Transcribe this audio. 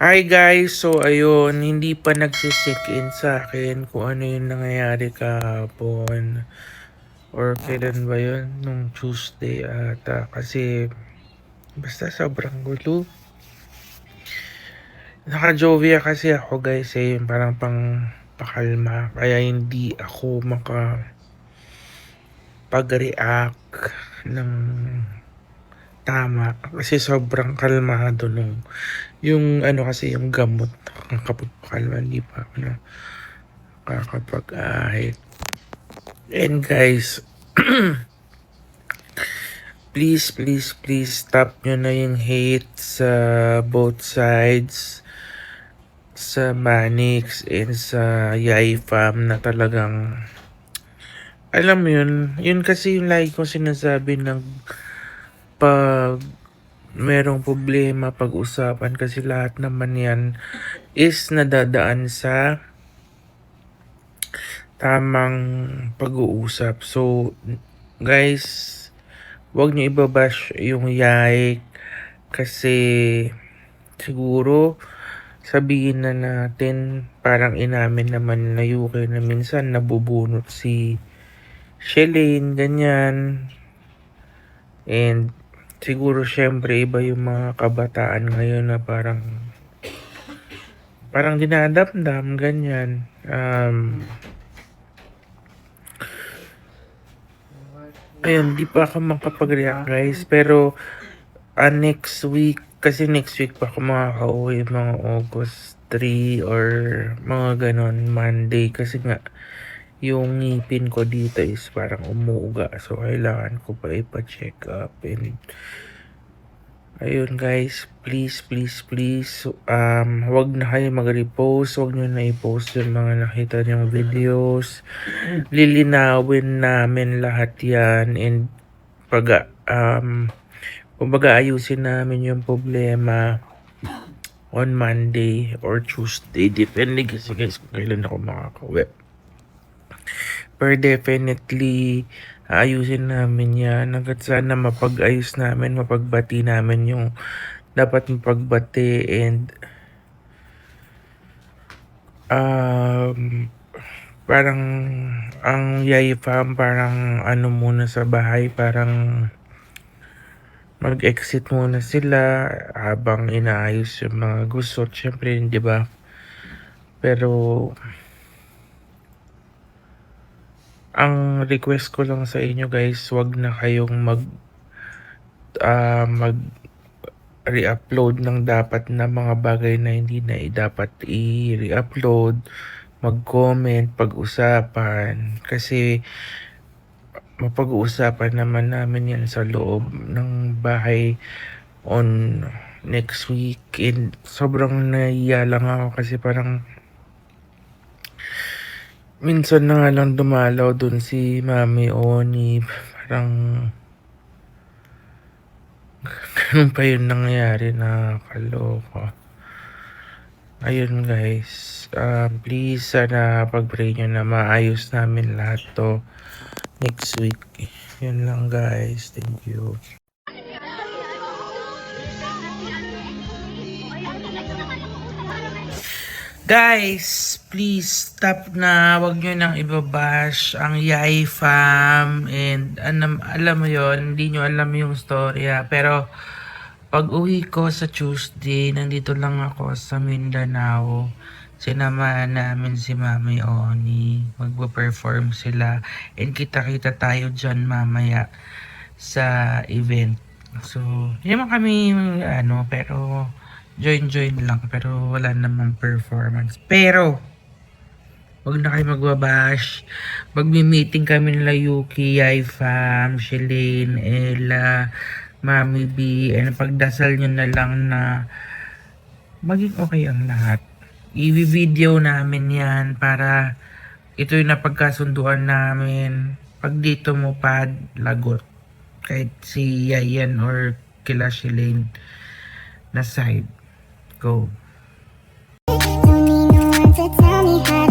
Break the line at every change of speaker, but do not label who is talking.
Hi guys, so ayun, hindi pa nagsicheck-in sa akin kung ano yung nangyayari kahapon or kailan ba yun, nung Tuesday ata kasi basta sobrang gulo. Naka-Jovia kasi ako guys yung parang pang pakalma kaya hindi ako makapag-react ng tama kasi sobrang kalmado nung yung ano kasi yung gamot kapag pakalma hindi pa ako nakakapag-ahit. And guys, please stop nyo na yung hate sa both sides, sa Manix and sa Yay Fam na talagang alam mo yun kasi yung lagi kong sinasabi ng pag merong problema pag-usapan kasi lahat naman yan is nadadaan sa tamang pag-uusap. So guys, wag niyo ibabash yung Yay kasi siguro sabihin na natin parang inamin naman na Yuki na minsan nabubunot si Shelane, ganyan. And siguro syempre iba yung mga kabataan ngayon na parang dinadamdam, ganyan. Ayun, di pa ako makapag-react guys. Pero next week, kasi next week pa ako makaka-uwi mga August 3 or mga ganon, Monday. Kasi nga, yung ngipin ko dito is parang umuuga. So, kailangan ko pa ipa-check up. And ayun guys, please, wag na kayo mag-repost. Wag nyo na i-post yung mga nakita nyong videos. Lilinawin namin lahat yan. And kumbaga ayusin namin yung problema on Monday or Tuesday. Depende kasi guys kung kailan ako makakauwi. Pero definitely ayusin namin yan. Hanggat sana mapag-ayos namin, mapagbati namin yung dapat mapagbati. And parang ang Yay Fam parang ano muna sa bahay, parang mag-exit muna sila habang inaayos yung mga gusto. Siyempre, di ba? Pero ang request ko lang sa inyo guys, wag na kayong mag re-upload ng dapat na mga bagay na hindi na dapat i-re-upload, mag-comment, pag-usapan. Kasi mapag-uusapan naman namin yan sa loob ng bahay on next week. And sobrang naiya lang ako kasi parang minsan na nga lang dumalaw dun si Mami Oni. Parang ganun pa yun nangyayari, na kaloko. Ayun guys, please sana pag-pray nyo na maayos namin lahat to next week. Yun lang guys, thank you. Guys, please stop na. Wag nyo nang ibabash ang Yay Fam. And alam mo yon, hindi nyo alam yung storya. Pero pag uwi ko sa Tuesday, nandito lang ako sa Mindanao. Sinamahan namin si Mami Oni. Magpa-perform sila. And kita-kita tayo dyan mamaya sa event. So, hindi naman kami pero join lang, pero wala namang performance. Pero wag na kayo magbabash. Magmi-meeting kami nila Yuki, Yay Fam, Shelane, Ella, Mami B, and pagdasal nyo na lang na maging okay ang lahat. I-video namin yan para ito yung napagkasunduan namin. Pag dito mo pad, lagot. Kahit si Yayan or kila Shelane na side. Go.
Don't need no one to tell me how to